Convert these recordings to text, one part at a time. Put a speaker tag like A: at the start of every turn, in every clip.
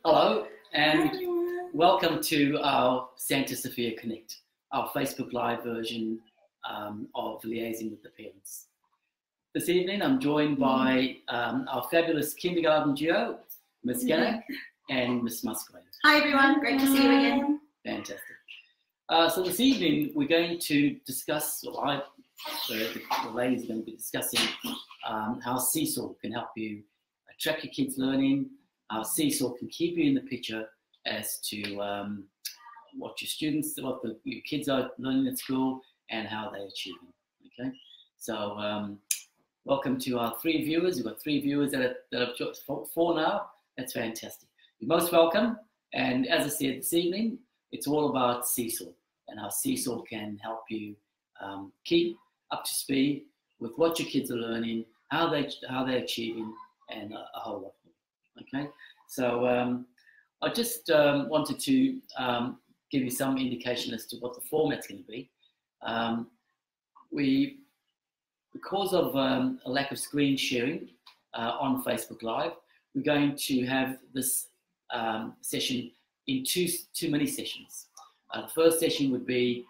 A: Hello and welcome to our Santa Sophia Connect, our Facebook Live version of liaising with the parents. This evening I'm joined by our fabulous kindergarten duo, Miss Ganek and Miss Musgrave.
B: Hi everyone, great to see you again.
A: Fantastic. So this evening we're going to discuss, or the ladies are going to be discussing how Seesaw can help you track your kids' learning, how Seesaw can keep you in the picture as to what your kids are learning at school and how they're achieving. Okay, so welcome to our 3 viewers. We've got 3 viewers that have got 4 now. That's fantastic. You're most welcome. And as I said this evening, it's all about Seesaw and how Seesaw can help you keep up to speed with what your kids are learning, how they're achieving, and a whole lot more. Okay, so I just wanted to give you some indication as to what the format's going to be. Because of a lack of screen sharing on Facebook Live, we're going to have this session in two mini sessions. The first session would be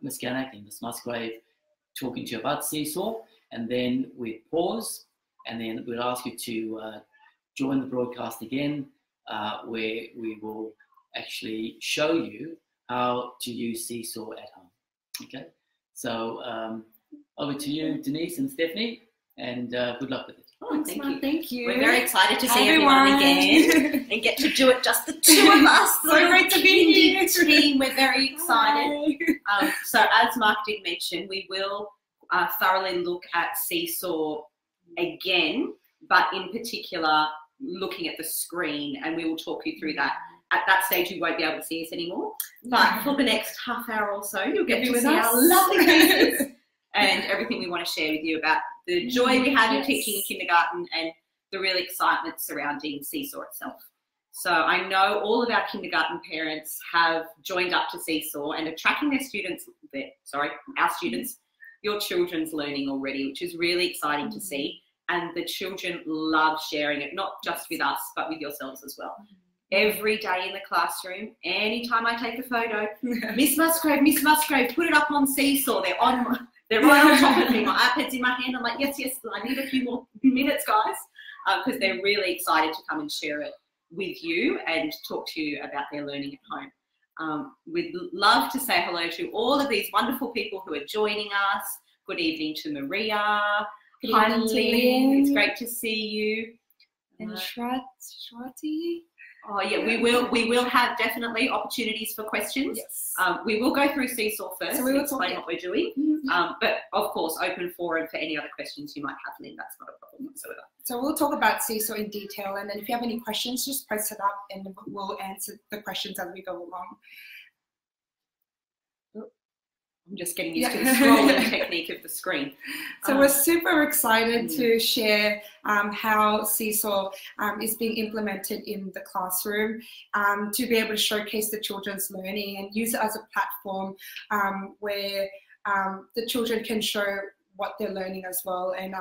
A: Miss Ganek and Miss Musgrave talking to you about Seesaw, and then we'd pause, and then we'd ask you to join the broadcast again, where we will actually show you how to use Seesaw at home. Okay, so over to you, Denise and Stephanie, and good luck with it.
B: Oh, thank you.
C: We're very excited to see everyone again and get to do it just the 2 of us.
B: So great to be here.
C: Team. We're very excited. So as Mark did mention, we will thoroughly look at Seesaw again, but in particular looking at the screen, and we will talk you through that. At that stage you won't be able to see us anymore, but for the next half hour or so you'll get to see our lovely faces and everything we want to share with you about the joy we have in teaching in kindergarten and the real excitement surrounding Seesaw itself. So I know all of our kindergarten parents have joined up to Seesaw and are tracking our students, your children's learning already, which is really exciting to see. And the children love sharing it, not just with us, but with yourselves as well. Every day in the classroom, anytime I take a photo, Miss Musgrave, put it up on Seesaw. They're right on top of me. My iPad's in my hand. I'm like, yes, I need a few more minutes, guys, because they're really excited to come and share it with you and talk to you about their learning at home. We'd love to say hello to all of these wonderful people who are joining us. Good evening to Maria. Hi, Lynn. It's great to see you.
B: And Shwati.
C: Oh yeah, we will have definitely opportunities for questions.
B: Yes.
C: We will go through Seesaw first,
B: so we will
C: explain what we're doing. But of course, open forum for any other questions you might have, Lynn. That's not a problem whatsoever.
B: So we'll talk about Seesaw in detail, and then if you have any questions, just post it up and we'll answer the questions as we go along.
C: I'm just getting used to the scrolling technique of the screen.
B: So we're super excited to share how Seesaw is being implemented in the classroom, to be able to showcase the children's learning and use it as a platform where the children can show what they're learning as well. And,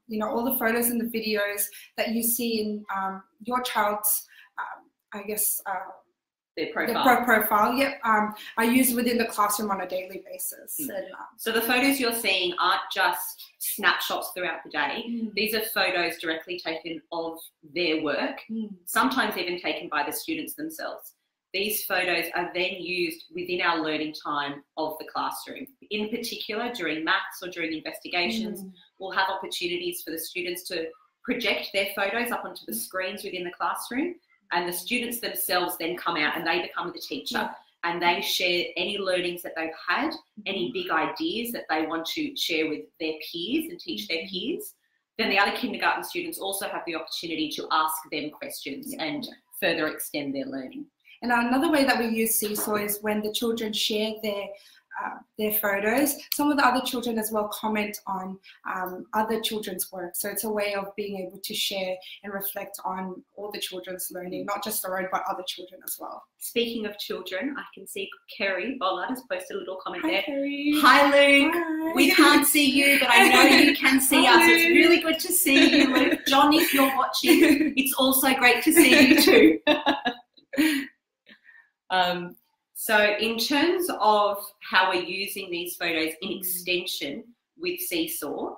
B: you know, all the photos and the videos that you see in your child's,
C: their profile.
B: Yep, are used within the classroom on a daily basis. And,
C: so the photos you're seeing aren't just snapshots throughout the day. These are photos directly taken of their work, sometimes even taken by the students themselves. These photos are then used within our learning time of the classroom. In particular, during maths or during investigations, we'll have opportunities for the students to project their photos up onto the screens within the classroom. And the students themselves then come out and they become the teacher and they share any learnings that they've had, any big ideas that they want to share with their peers and teach their peers. Then the other kindergarten students also have the opportunity to ask them questions and further extend their learning.
B: And another way that we use Seesaw is when the children share their photos. Some of the other children as well comment on other children's work. So it's a way of being able to share and reflect on all the children's learning, not just their own, but other children as well.
C: Speaking of children, I can see Kerry Bollard has posted a little comment there.
B: Kerry.
C: Hi, Luke.
B: Hi.
C: We can't see you, but I know you can see us. It's really good to see you, Luke. John, if you're watching, it's also great to see you too. So in terms of how we're using these photos in extension with Seesaw,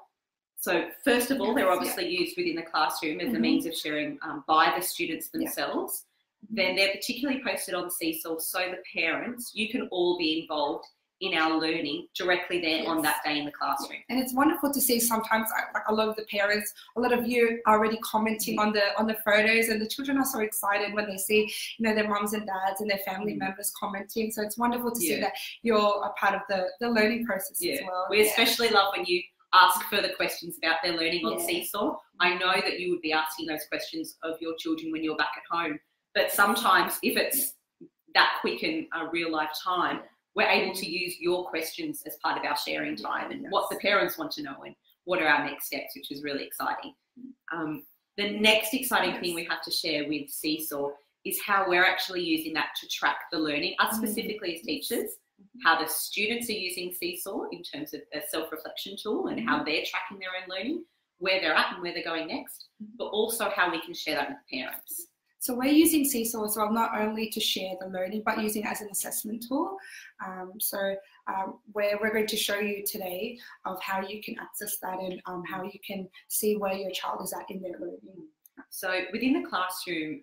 C: so first of all, they're obviously used within the classroom as a means of sharing by the students themselves. Then they're particularly posted on Seesaw so the parents, you can all be involved in our learning directly there on that day in the classroom.
B: And it's wonderful to see sometimes like a lot of the parents, a lot of you are already commenting on the photos, and the children are so excited when they see, you know, their mums and dads and their family members commenting. So it's wonderful to see that you're a part of the learning process as well.
C: We especially love when you ask further questions about their learning on Seesaw. I know that you would be asking those questions of your children when you're back at home, but sometimes if it's that quick and real life time, we're able to use your questions as part of our sharing time and what the parents want to know and what are our next steps, which is really exciting. The next exciting thing we have to share with Seesaw is how we're actually using that to track the learning, us specifically as teachers, how the students are using Seesaw in terms of a self-reflection tool and how they're tracking their own learning, where they're at and where they're going next, but also how we can share that with the parents.
B: So we're using Seesaw as well, not only to share the learning, but using it as an assessment tool. Where we're going to show you today of how you can access that and how you can see where your child is at in their learning.
C: So within the classroom,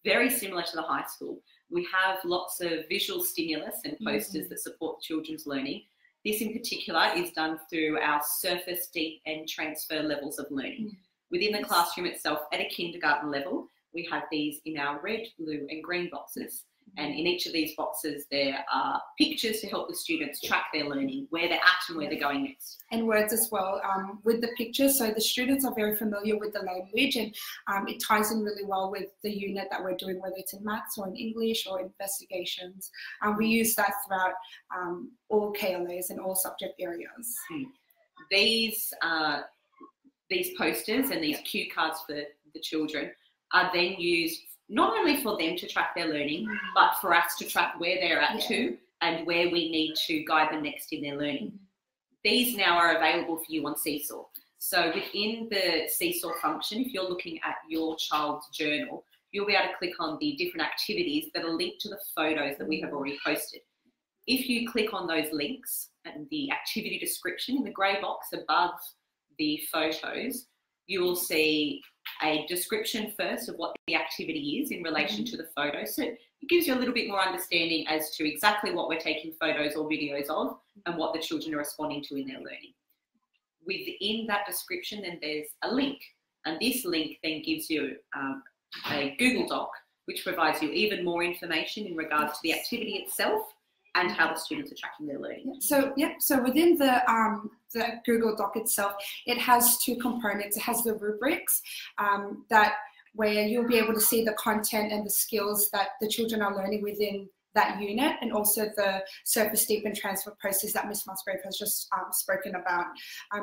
C: very similar to the high school, we have lots of visual stimulus and posters that support children's learning. This in particular is done through our surface, deep and transfer levels of learning. Within the classroom itself, at a kindergarten level, we have these in our red, blue and green boxes. And in each of these boxes, there are pictures to help the students track their learning, where they're at and where they're going next.
B: And words as well with the pictures. So the students are very familiar with the language, and it ties in really well with the unit that we're doing, whether it's in maths or in English or investigations. We use that throughout all KLAs and all subject areas.
C: These posters and these cue cards for the children are then used not only for them to track their learning, but for us to track where they're at too and where we need to guide them next in their learning. These now are available for you on Seesaw. So within the Seesaw function, if you're looking at your child's journal, you'll be able to click on the different activities that are linked to the photos that we have already posted. If you click on those links and the activity description in the grey box above the photos, you will see a description first of what the activity is in relation to the photo. So it gives you a little bit more understanding as to exactly what we're taking photos or videos of and what the children are responding to in their learning. Within that description, then there's a link, and this link then gives you a Google Doc, which provides you even more information in regards to the activity itself and how the students are tracking their learning.
B: So within the Google Doc itself, it has two components. It has the rubrics where you'll be able to see the content and the skills that the children are learning within that unit, and also the surface, deep and transfer process that Ms. Musgrave has just spoken about.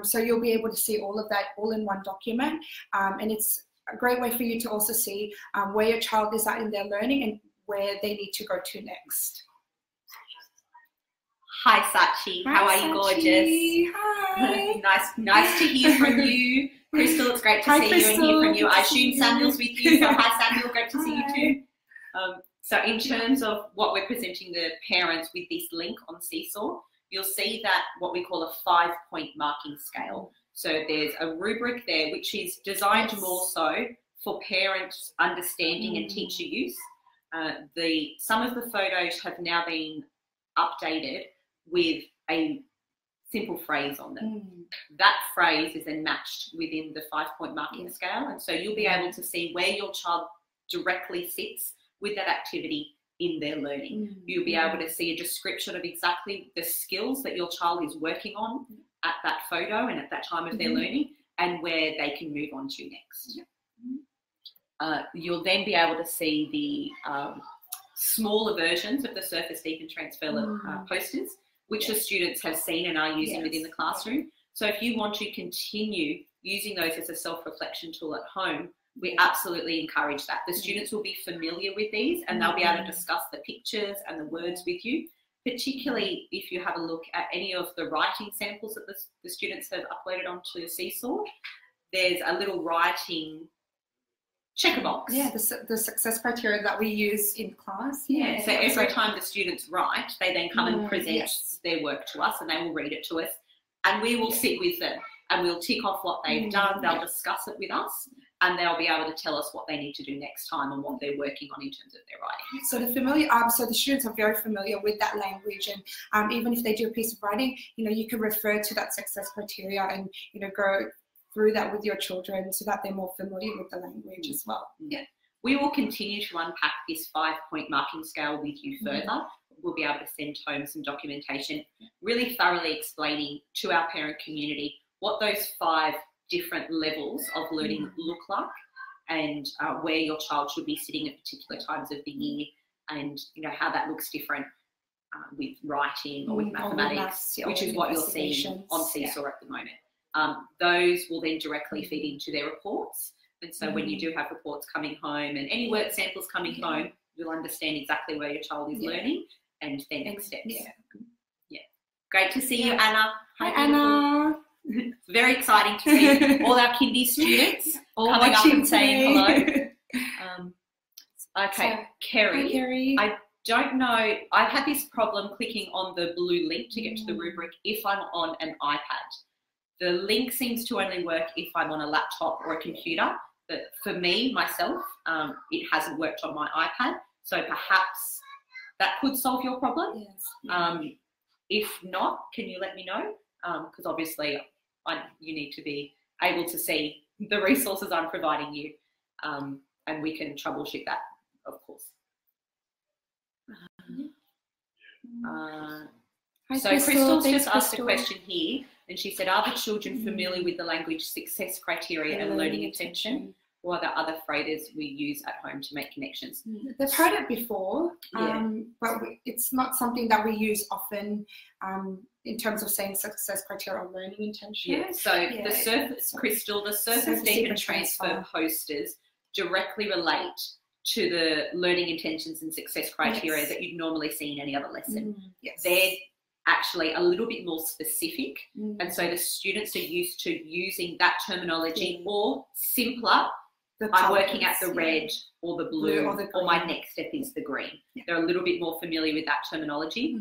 B: So you'll be able to see all of that all in one document, and it's a great way for you to also see where your child is at in their learning and where they need to go to next.
C: Hi Sachi, how are you, gorgeous?
B: Hi.
C: nice to hear from you. Crystal, it's great to see you and hear from you. I assume Samuel's with you, so hi Samuel, great to see you too. So in terms of what we're presenting the parents with this link on Seesaw, you'll see that what we call a 5-point marking scale. So there's a rubric there which is designed more so for parents' understanding and teacher use. Some of the photos have now been updated with a simple phrase on them. That phrase is then matched within the 5-point marking scale, and so you'll be able to see where your child directly sits with that activity in their learning. You'll be able to see a description of exactly the skills that your child is working on at that photo and at that time of their learning, and where they can move on to next. You'll then be able to see the smaller versions of the surface, deep and transfer posters, which the students have seen and are using within the classroom. So if you want to continue using those as a self-reflection tool at home, we absolutely encourage that. The students will be familiar with these and they'll be able to discuss the pictures and the words with you, particularly if you have a look at any of the writing samples that the students have uploaded onto Seesaw. There's a little writing check a box.
B: Yeah, the success criteria that we use in class.
C: Yeah, so every time the students write, they then come and present
B: yes.
C: their work to us, and they will read it to us, and we will sit with them, and we'll tick off what they've done. They'll discuss it with us, and they'll be able to tell us what they need to do next time and what they're working on in terms of their writing.
B: So the students are very familiar with that language, and even if they do a piece of writing, you can refer to that success criteria and go through that with your children so that they're more familiar with the language as well.
C: Yeah. We will continue to unpack this 5-point marking scale with you further. We'll be able to send home some documentation, really thoroughly explaining to our parent community what those 5 different levels of learning look like, and where your child should be sitting at particular times of the year, and how that looks different with writing or with mathematics, which is what you're seeing on Seesaw at the moment. Those will then directly feed into their reports. And so when you do have reports coming home and any work samples coming home, you'll understand exactly where your child is learning and then next steps. Yeah. Great to see you, Anna.
B: Hi, Anna.
C: It's very exciting to see all our kindy students coming up and saying hello. Okay,
B: So,
C: Kerry.
B: Hi, Kerry.
C: I don't know. I've had this problem clicking on the blue link to get to the rubric if I'm on an iPad. The link seems to only work if I'm on a laptop or a computer, but for me, myself, it hasn't worked on my iPad. So perhaps that could solve your problem.
B: Yes.
C: If not, can you let me know? Because obviously you need to be able to see the resources I'm providing you, and we can troubleshoot that, of course.
B: Hi,
C: So Crystal's just asked a question here, and she said, are the children familiar with the language success criteria and learning intention, or are there other phrases we use at home to make connections?
B: They've heard it before, but it's not something that we use often in terms of saying success criteria or learning intention.
C: Yeah, so the surface, Crystal, the surface deep and transfer posters directly relate to the learning intentions and success criteria that you'd normally see in any other lesson. They're actually a little bit more specific, and so the students are used to using that terminology, or simpler, I'm working at the red or the blue, or my next step is the green. They're a little bit more familiar with that terminology.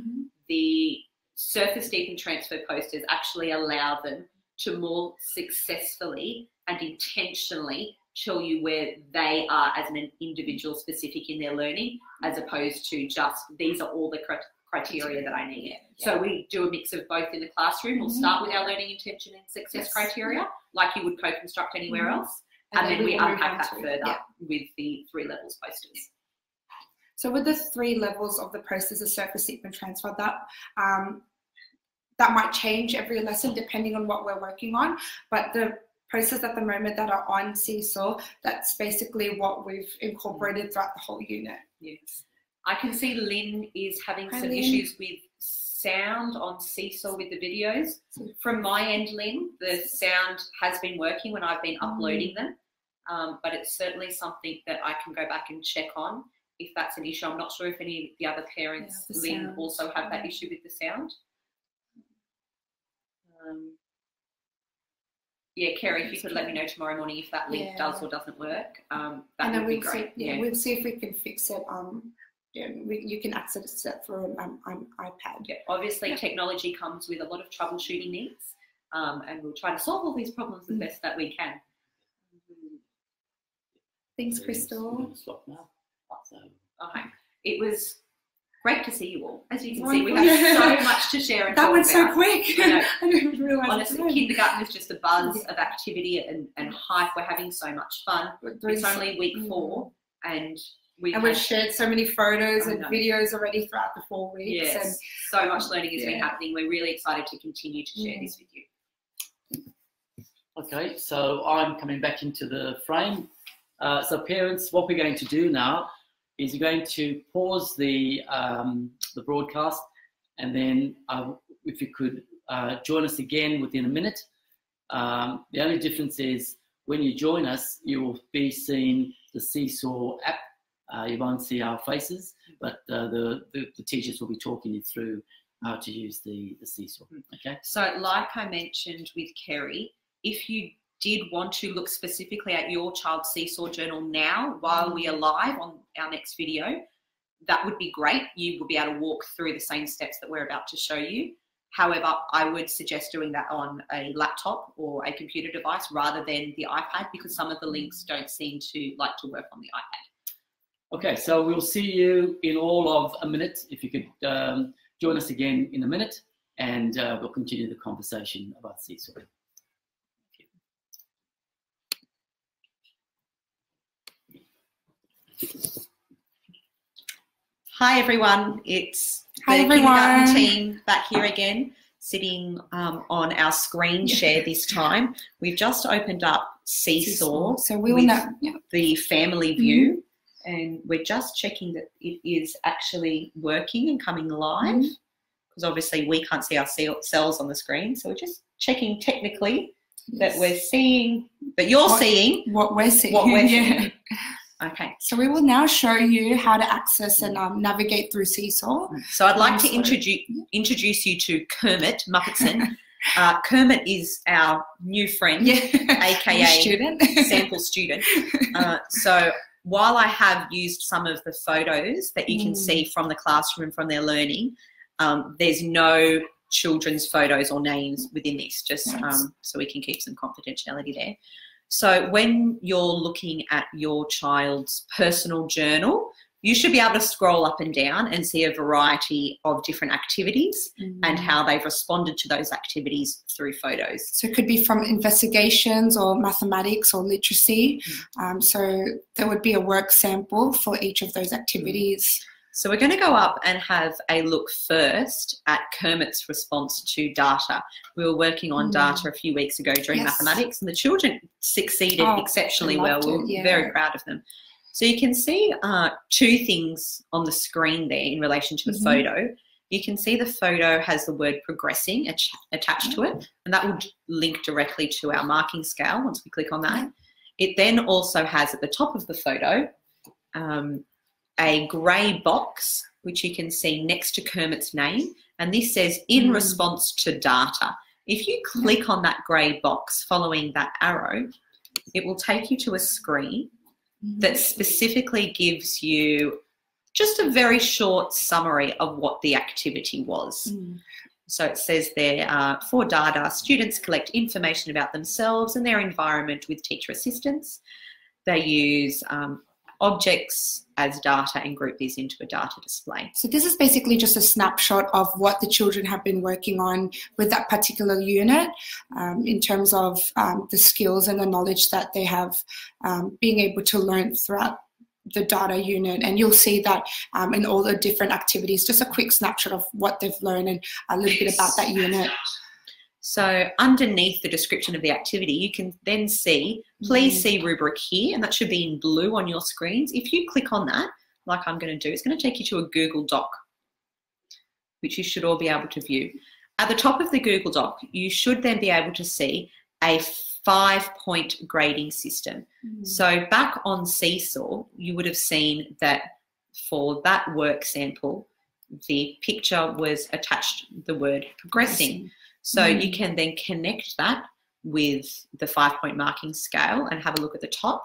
C: The surface deep and transfer posters actually allow them to more successfully and intentionally show you where they are as an individual specific in their learning, as opposed to just these are all the criteria that I need. So we do a mix of both in the classroom. We'll start with our learning intention and success criteria, like you would co-construct anywhere else, and then we unpack that further with the 3 levels posters.
B: So with the 3 levels of the posters, the surface, deep and transfer, that might change every lesson depending on what we're working on, but the posters at the moment that are on Seesaw, that's basically what we've incorporated throughout the whole unit.
C: Yes. I can see Lynn is having some issues with sound on Seesaw with the videos. From my end, Lynn, the sound has been working when I've been uploading them, but it's certainly something that I can go back and check on if that's an issue. I'm not sure if any of the other parents, Lynn, also have that issue with the sound. Yeah, Kerry, if you could let me know tomorrow morning if that link does or doesn't work, that would be great.
B: We'll see if we can fix it. You can access it through an iPad.
C: Obviously, technology comes with a lot of troubleshooting needs, and we'll try to solve all these problems as best that we can.
B: Thanks, Crystal.
C: Okay, it was great to see you all. As you can see, we have so much to share and talk about.
B: That went so quick. I didn't realise.
C: Honestly, kindergarten is just a buzz of activity and hype. We're having so much fun. It's only week 4, and we've shared so many photos and videos already throughout the 4 weeks. Yes, and so much learning has been happening. We're really excited to continue to share this with you.
A: Okay, so I'm coming back into the frame. So parents, what we're going to do now is you're going to pause the broadcast, and then if you could join us again within a minute. The only difference is when you join us, you will be seeing the Seesaw app. You won't see our faces, but the teachers will be talking you through how to use the Seesaw. Okay.
C: So like I mentioned with Kerry, if you did want to look specifically at your child's Seesaw journal now while we are live on our next video, that would be great. You will be able to walk through the same steps that we're about to show you. However, I would suggest doing that on a laptop or a computer device rather than the iPad, because some of the links don't seem to like to work on the iPad.
A: Okay, so we'll see you in all of a minute. If you could join us again in a minute, and we'll continue the conversation about Seesaw.
C: Hi everyone, it's
B: Hi,
C: the
B: everyone.
C: kindergarten team back here again, sitting on our screen share this time. We've just opened up Seesaw,
B: so we will
C: with
B: know
C: the family view, and we're just checking that it is actually working and coming live, because obviously we can't see ourselves on the screen, so we're just checking technically that we're seeing, that you're seeing
B: what we're seeing.
C: What we're seeing. Okay.
B: So we will now show you how to access and navigate through Seesaw.
C: So I'd like to introduce you to Kermit Muppetson. Kermit is our new friend, aka
B: student.
C: sample student. So while I have used some of the photos that you can see from the classroom, from their learning, there's no children's photos or names within this, just so we can keep some confidentiality there. So when you're looking at your child's personal journal, you should be able to scroll up and down and see a variety of different activities and how they've responded to those activities through photos.
B: So it could be from investigations or mathematics or literacy. So there would be a work sample for each of those activities.
C: So we're going to go up and have a look first at Kermit's response to data. We were working on data a few weeks ago during mathematics, and the children succeeded exceptionally well. We were very proud of them. So you can see two things on the screen there in relation to the photo. You can see the photo has the word progressing attached to it, and that will link directly to our marking scale once we click on that. It then also has at the top of the photo a grey box, which you can see next to Kermit's name, and this says in response to data. If you click on that grey box following that arrow, it will take you to a screen that specifically gives you just a very short summary of what the activity was. So it says there, for data, students collect information about themselves and their environment with teacher assistance. They use objects as data and group these into a data display.
B: So this is basically just a snapshot of what the children have been working on with that particular unit in terms of the skills and the knowledge that they have being able to learn throughout the data unit. And you'll see that in all the different activities, just a quick snapshot of what they've learned and a little bit about that unit.
C: So underneath the description of the activity, you can then see, please see rubric here, and that should be in blue on your screens. If you click on that, like I'm going to do, it's going to take you to a Google Doc, which you should all be able to view. At the top of the Google Doc, you should then be able to see a 5-point grading system. So back on Seesaw, you would have seen that for that work sample, the picture was attached the word progressing. So you can then connect that with the 5-point marking scale and have a look at the top.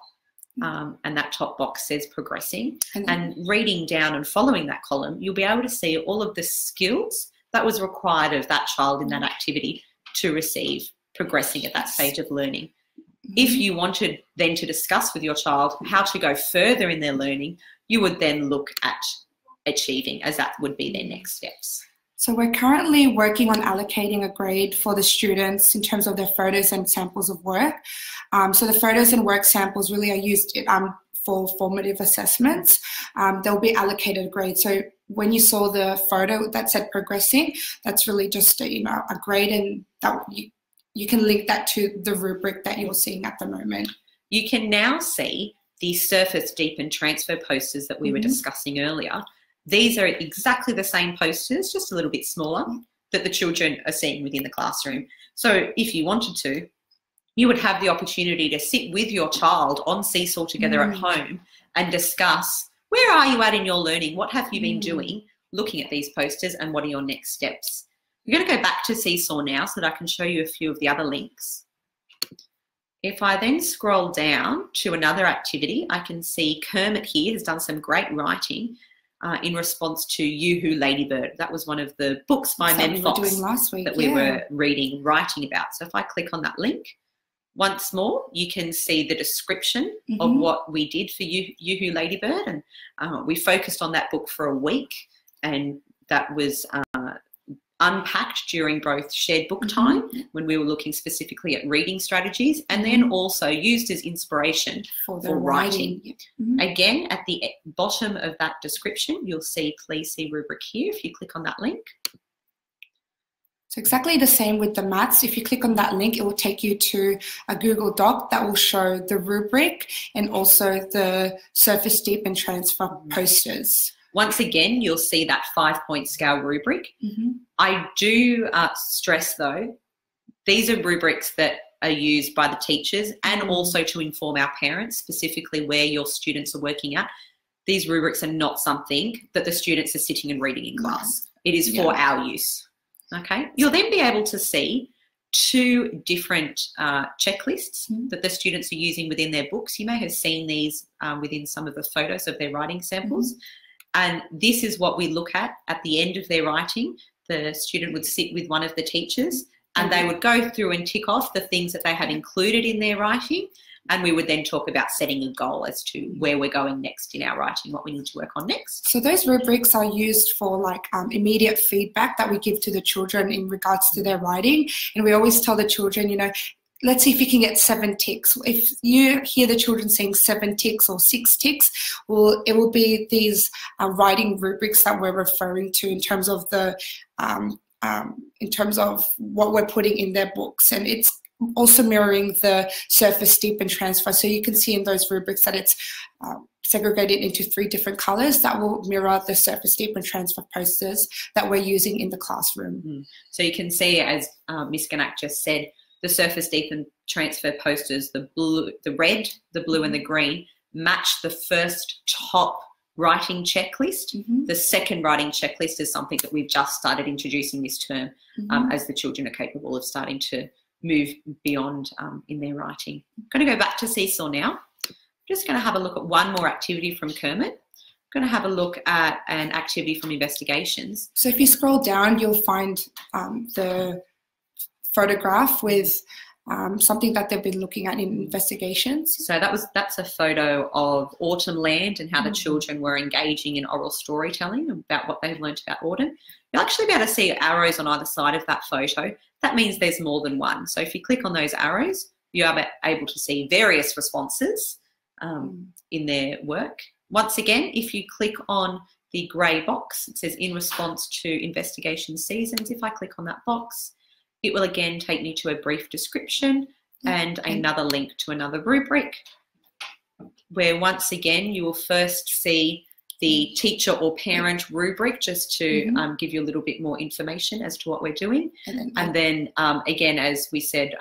C: And that top box says progressing. And reading down and following that column, you'll be able to see all of the skills that was required of that child in that activity to receive progressing at that stage of learning. If you wanted then to discuss with your child how to go further in their learning, you would then look at achieving, as that would be their next steps.
B: So we're currently working on allocating a grade for the students in terms of their photos and samples of work. So the photos and work samples really are used for formative assessments. They'll be allocated a grade. So when you saw the photo that said progressing, that's really just a grade, and that you can link that to the rubric that you're seeing at the moment.
C: You can now see the surface deepen transfer posters that we were discussing earlier. These are exactly the same posters, just a little bit smaller, that the children are seeing within the classroom. So if you wanted to, you would have the opportunity to sit with your child on Seesaw together at home and discuss, where are you at in your learning? What have you been doing looking at these posters, and what are your next steps? We're going to go back to Seesaw now so that I can show you a few of the other links. If I then scroll down to another activity, I can see Kermit here has done some great writing in response to Yoo-Hoo Ladybird. That was one of the books by Mem Fox
B: doing last week,
C: that we were reading, writing about. So if I click on that link, once more, you can see the description of what we did for Yoo-Hoo Ladybird. And we focused on that book for a week, and that was unpacked during both shared book time when we were looking specifically at reading strategies, and then also used as inspiration for writing. Again, at the bottom of that description, you'll see please see rubric here if you click on that link.
B: So exactly the same with the maths. If you click on that link, it will take you to a Google Doc that will show the rubric and also the surface deep and transfer posters.
C: Once again, you'll see that 5-point scale rubric. I do stress, though, these are rubrics that are used by the teachers and also to inform our parents, specifically where your students are working at. These rubrics are not something that the students are sitting and reading in class. It is for our use. Okay. You'll then be able to see 2 different checklists that the students are using within their books. You may have seen these within some of the photos of their writing samples. And this is what we look at the end of their writing. The student would sit with one of the teachers and they would go through and tick off the things that they had included in their writing. And we would then talk about setting a goal as to where we're going next in our writing, what we need to work on next.
B: So those rubrics are used for like immediate feedback that we give to the children in regards to their writing. And we always tell the children, you know, let's see if you can get 7 ticks. If you hear the children saying 7 ticks or 6 ticks, well, it will be these writing rubrics that we're referring to in terms of the in terms of what we're putting in their books. And it's also mirroring the surface, deep, and transfer. So you can see in those rubrics that it's segregated into 3 different colors that will mirror the surface, deep, and transfer posters that we're using in the classroom.
C: So you can see, as Ms. Ganak just said, the surface, deep, and transfer posters, the blue, the red, the blue, and the green match the first top writing checklist. The second writing checklist is something that we've just started introducing this term as the children are capable of starting to move beyond in their writing. I'm going to go back to Seesaw now. I'm just going to have a look at one more activity from Kermit. I'm going to have a look at an activity from investigations.
B: So if you scroll down, you'll find the photograph with something that they've been looking at in investigations.
C: So that's a photo of autumn land and how the children were engaging in oral storytelling about what they've learned about autumn. You'll actually be able to see arrows on either side of that photo. That means there's more than one. So if you click on those arrows, you are able to see various responses in their work. Once again, if you click on the grey box, it says in response to investigation seasons. If I click on that box, it will again take me to a brief description and another link to another rubric, where once again you will first see the teacher or parent rubric just to give you a little bit more information as to what we're doing. And then again, as we said,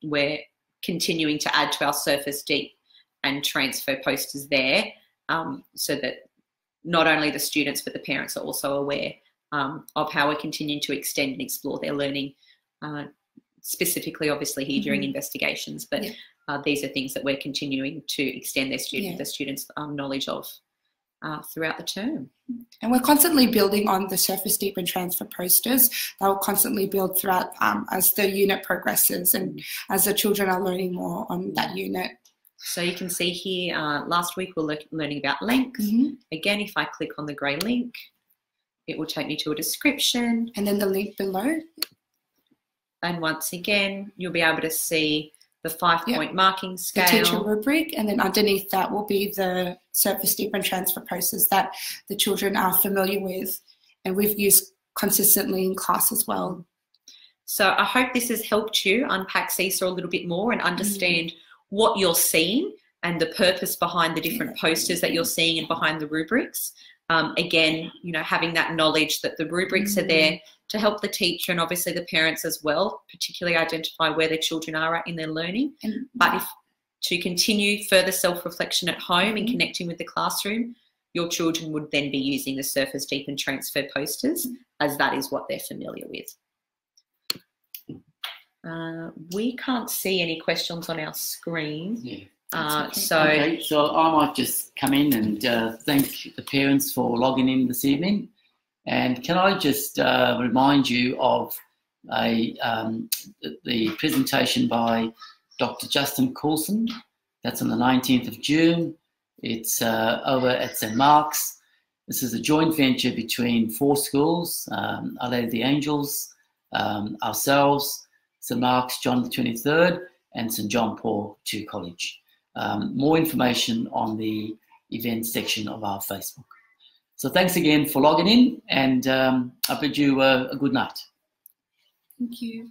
C: we're continuing to add to our surface, deep, and transfer posters there so that not only the students but the parents are also aware of how we're continuing to extend and explore their learning, specifically obviously here during investigations, but these are things that we're continuing to extend the students' knowledge of throughout the term.
B: And we're constantly building on the surface, deep, and transfer posters that will constantly build throughout as the unit progresses and as the children are learning more on that unit.
C: So you can see here, last week we were learning about length. Again, if I click on the grey link, it will take me to a description.
B: And then the link below.
C: And once again, you'll be able to see the 5-point marking scale.
B: The teacher rubric, and then underneath that will be the surface, deep, and transfer posters that the children are familiar with and we've used consistently in class as well.
C: So I hope this has helped you unpack Seesaw a little bit more and understand what you're seeing and the purpose behind the different posters that you're seeing and behind the rubrics. Again, you know, having that knowledge that the rubrics are there to help the teacher and obviously the parents as well, particularly identify where their children are at in their learning. But to continue further self-reflection at home and connecting with the classroom, your children would then be using the surface, deep, and transfer posters as that is what they're familiar with. We can't see any questions on our screen.
A: Yeah.
C: Okay.
A: So I might just come in and thank the parents for logging in this evening. And can I just remind you of the presentation by Dr. Justin Coulson. That's on the 19th of June. It's over at St. Mark's. This is a joint venture between 4 schools, Our Lady of the Angels, ourselves, St. Mark's, John the 23rd, and St. John Paul II College. More information on the events section of our Facebook. So thanks again for logging in, and I bid you a good night.
B: Thank you.